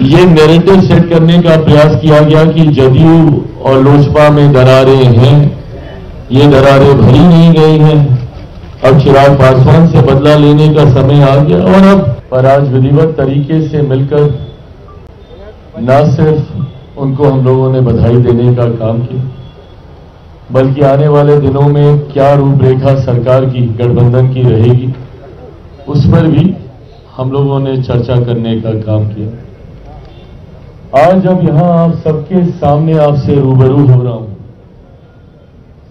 ये narrative set करने का प्रयास किया गया कि जदयू और लोजपा में दरारें हैं, ये दरारें भरी नहीं गई हैं, अब चिराग पासवान से बदला लेने का समय आ गया। और अब पर आज विधिवत तरीके से मिलकर न सिर्फ उनको हम लोगों ने बधाई देने का काम किया, बल्कि आने वाले दिनों में क्या रूपरेखा सरकार की गठबंधन की रहेगी उस पर भी हम लोगों ने चर्चा करने का काम किया। आज जब यहां आप सबके सामने आपसे रूबरू हो रहा हूं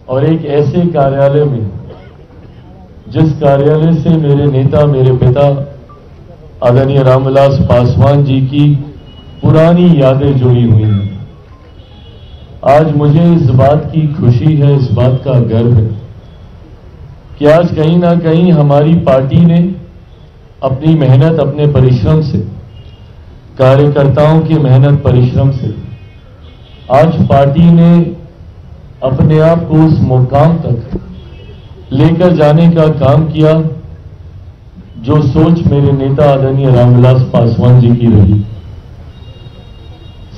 और एक ऐसे कार्यालय में जिस कार्यालय से मेरे नेता, मेरे पिता आदरणीय रामविलास पासवान जी की पुरानी यादें जुड़ी हुई हैं, आज मुझे इस बात की खुशी है, इस बात का गर्व है कि आज कहीं ना कहीं हमारी पार्टी ने अपनी मेहनत, अपने परिश्रम से, कार्यकर्ताओं की मेहनत परिश्रम से आज पार्टी ने अपने आप को उस मुकाम तक लेकर जाने का काम किया जो सोच मेरे नेता आदरणीय रामविलास पासवान जी की रही।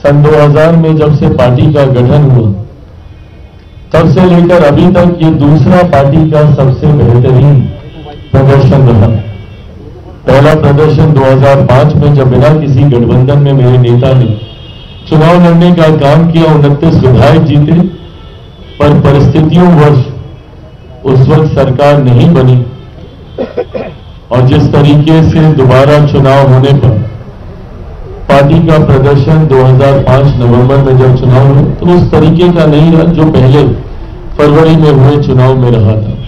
सन 2000 में जब से पार्टी का गठन हुआ तब से लेकर अभी तक ये दूसरा पार्टी का सबसे बेहतरीन प्रदर्शन रहा। पहला प्रदर्शन 2005 में जब बिना किसी गठबंधन में मेरे नेता ने चुनाव लड़ने का काम किया, 29 विधायक जीते, पर परिस्थितियों वर्ष उस वक्त सरकार नहीं बनी और जिस तरीके से दोबारा चुनाव होने पर पार्टी का प्रदर्शन 2005 नवंबर में जब चुनाव हुए तो उस तरीके का नहीं रहा जो पहले फरवरी में हुए चुनाव में रहा था।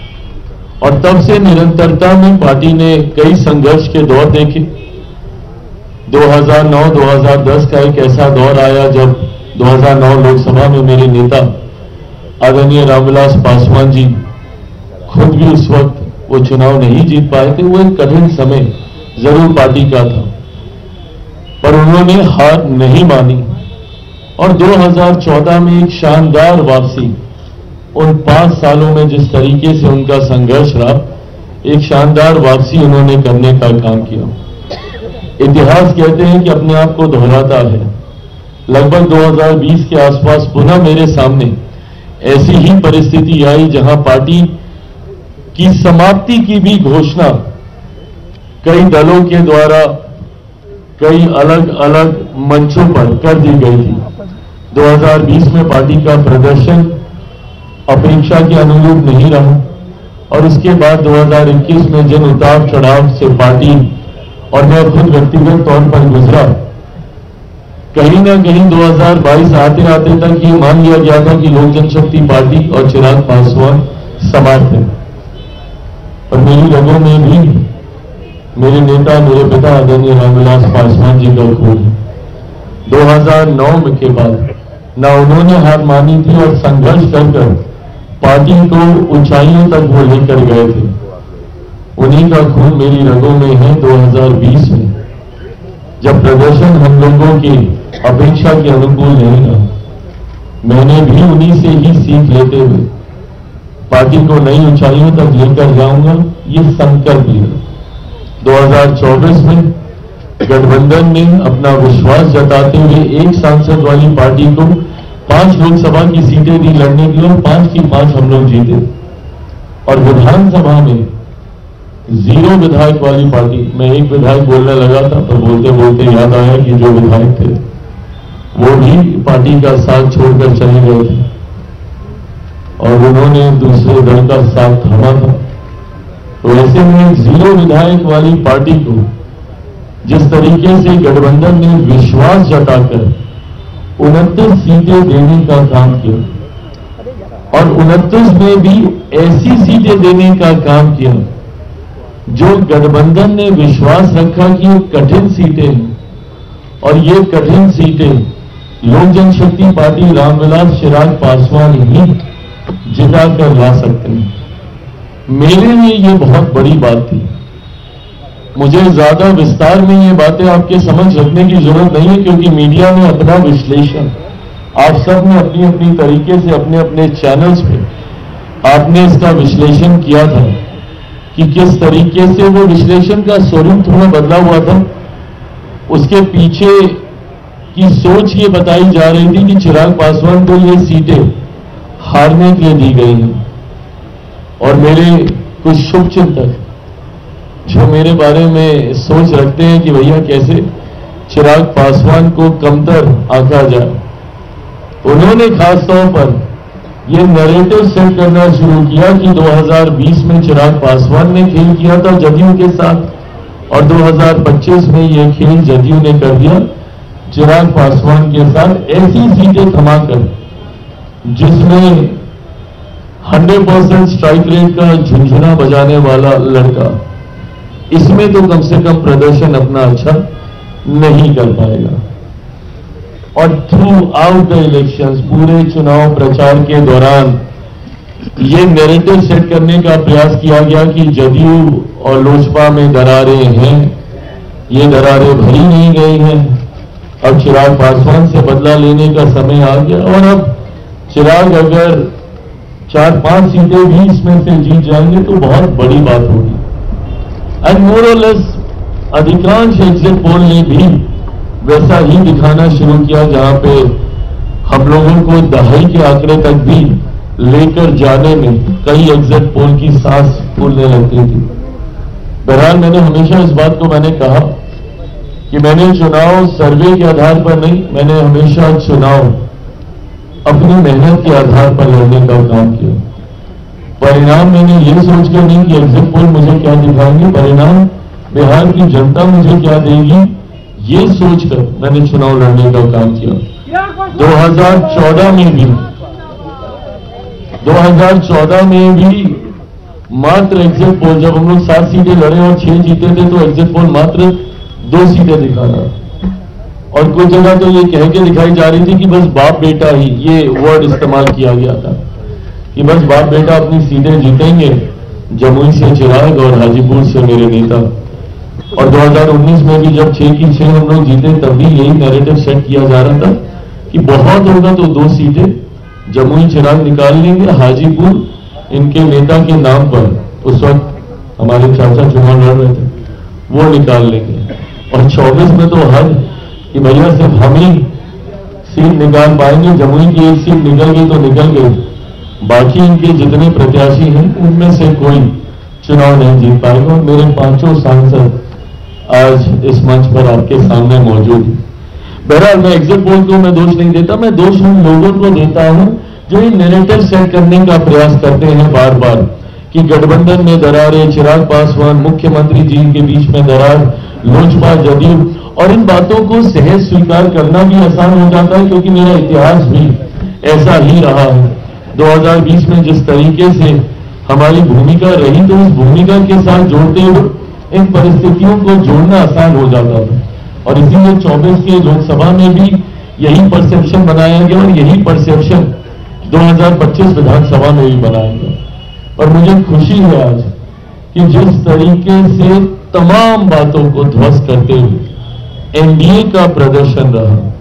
और तब से निरंतरता में पार्टी ने कई संघर्ष के दौर देखे। 2009-2010 का एक ऐसा दौर आया जब 2009 लोकसभा में मेरे नेता आदरणीय रामविलास पासवान जी खुद भी उस वक्त वो चुनाव नहीं जीत पाए थे। वो एक कठिन समय जरूर पार्टी का था, पर उन्होंने हार नहीं मानी और 2014 में एक शानदार वापसी, उन 5 सालों में जिस तरीके से उनका संघर्ष रहा, एक शानदार वापसी उन्होंने करने का काम किया। इतिहास कहते हैं कि अपने आप को दोहराता है। लगभग 2020 के आसपास पुनः मेरे सामने ऐसी ही परिस्थिति आई जहां पार्टी की समाप्ति की भी घोषणा कई दलों के द्वारा कई अलग अलग मंचों पर कर दी गई थी। 2020 में पार्टी का प्रदर्शन अपेक्षा के अनुरूप नहीं रहा और उसके बाद 2021 में जिन उतार चढ़ाव से पार्टी और मैं खुद व्यक्तिगत तौर पर गुजरा, कहीं ना कहीं 2022 आते आते तक ये मान लिया गया था कि लोक जनशक्ति पार्टी और चिराग पासवान समाप्त है। और मेरी रगों में भी मेरे नेता, मेरे पिता आदरणीय रामविलास पासवान जी का खून है। 2009 के बाद ना उन्होंने हार मानी थी और संघर्ष कर पार्टी को ऊंचाइयों तक वो लेकर गए थे। उन्हीं का खून मेरी रगों में है। 2020 में जब प्रदर्शन हम लोगों की अपेक्षा के अनुकूल नहीं रहा, मैंने भी उन्हीं से ही सीख लेते हुए पार्टी को नई ऊंचाइयों तक लेकर जाऊंगा, ये संकल्प लिया। 2024 में गठबंधन ने अपना विश्वास जताते हुए एक सांसद वाली पार्टी को 5 लोकसभा की सीटें दी लड़ने के लिए और 5 की 5 हम लोग जीते। और विधानसभा में 0 विधायक वाली पार्टी, मैं एक विधायक बोलने लगा था पर बोलते बोलते याद आया कि जो विधायक थे वो भी पार्टी का साथ छोड़कर चले गए थे और उन्होंने दूसरे दल का साथ थामा था। तो ऐसे में 0 विधायक वाली पार्टी को जिस तरीके से गठबंधन ने विश्वास जताकर 29 सीटें देने का काम किया और 29 में भी ऐसी सीटें देने का काम किया जो गठबंधन ने विश्वास रखा कि ये कठिन सीटें हैं और ये कठिन सीटें लोक जनशक्ति पार्टी रामविलास चिराग पासवान ही जिता कर ला सकते हैं। मेरे लिए ये बहुत बड़ी बात थी। मुझे ज्यादा विस्तार में ये बातें आपके समझ रखने की जरूरत नहीं है क्योंकि मीडिया ने अपना विश्लेषण, आप सब ने अपनी अपनी तरीके से अपने अपने चैनल्स पे आपने इसका विश्लेषण किया था कि किस तरीके से वो विश्लेषण का स्वरूप थोड़ा बदला हुआ था। उसके पीछे कि सोच ये बताई जा रही थी कि चिराग पासवान को ये सीटें हारने के लिए दी गई हैं। और मेरे कुछ शुभचिंतक जो मेरे बारे में सोच रखते हैं कि भैया कैसे चिराग पासवान को कमतर आंका जाए, उन्होंने खासतौर पर यह नैरेटिव सेट करना शुरू किया कि 2020 में चिराग पासवान ने खेल किया था जदयू के साथ और 2025 में यह खेल जदयू ने कर दिया चिराग पासवान के साथ, ऐसी सीटें थमाकर जिसमें 100% स्ट्राइक रेट का झुंझुना बजाने वाला लड़का, इसमें तो कम से कम प्रदर्शन अपना अच्छा नहीं कर पाएगा। और थ्रू आउट द इलेक्शंस, पूरे चुनाव प्रचार के दौरान ये नैरेटिव सेट करने का प्रयास किया गया कि जदयू और लोजपा में दरारें हैं, ये दरारें भरी नहीं गई हैं, अब चिराग पासवान से बदला लेने का समय आ गया। और अब चिराग अगर 4-5 सीटें भी इसमें से जीत जाएंगे तो बहुत बड़ी बात होगी। एंड मोर और लेस अधिकांश एग्जिट पोल ने भी वैसा ही दिखाना शुरू किया, जहां पे हम लोगों को दहाई के आंकड़े तक भी लेकर जाने में कई एग्जिट पोल की सांस फूलने लगती थी। बहरहाल मैंने हमेशा इस बात को मैंने कहा कि मैंने चुनाव सर्वे के आधार पर नहीं, मैंने हमेशा चुनाव अपनी मेहनत के आधार पर लड़ने का काम किया। परिणाम मैंने ये सोचकर नहीं कि एग्जिट पोल मुझे क्या दिखाएंगे, परिणाम बिहार की जनता मुझे क्या देगी, ये सोचकर मैंने चुनाव लड़ने का काम किया। 2014 में भी मात्र एग्जिट पोल, जब हम लोग 7 सीटें लड़े और 6 जीते थे, तो एग्जिट पोल मात्र 2 सीटें दिखा रहा, और कुछ जगह तो ये कह के दिखाई जा रही थी कि बस बाप बेटा ही, ये वर्ड इस्तेमाल किया गया था कि बस बाप बेटा अपनी सीटें जीतेंगे, जमुई से चिराग और हाजीपुर से मेरे नेता। और 2019 में भी जब 6 की 6 हम लोग जीते, तब भी यही नैरेटिव सेट किया जा रहा था कि बहुत होगा तो 2 सीटें जमुई चिराग निकाल लेंगे, हाजीपुर इनके नेता के नाम पर उस वक्त हमारे चाचा चुनाव लड़ रहे थे, वो निकाल लेंगे। और 24 में तो हद कि भैया सिर्फ हम ही सीट निकाल पाएंगे, जमुई की 1 सीट निकल गई तो निकल गई, बाकी इनके जितने प्रत्याशी हैं उनमें से कोई चुनाव नहीं जीत पाएगा। और मेरे 5 सांसद आज इस मंच पर आपके सामने मौजूद हैं। बहरहाल मैं एग्जिट पोल को मैं दोष नहीं देता, मैं दोष उन लोगों को देता हूं जो ये नैरेटिव सेट करने का प्रयास करते हैं बार बार कि गठबंधन में दरारें, चिराग पासवान मुख्यमंत्री जी के बीच में दरार, लोजपा जदयू, और इन बातों को सहज स्वीकार करना भी आसान हो जाता है क्योंकि मेरा इतिहास भी ऐसा ही रहा है। 2020 में जिस तरीके से हमारी भूमिका रही, तो उस भूमिका के साथ जोड़ते हुए इन परिस्थितियों को जोड़ना आसान हो जाता था। और इसीलिए 24 के लोकसभा में भी यही परसेप्शन बनाया गया और यही परसेप्शन 2025 विधानसभा में भी बनाया गया। और मुझे खुशी है आज कि जिस तरीके से तमाम बातों को ध्वस्त करते हुए एनडीए का प्रदर्शन रहा,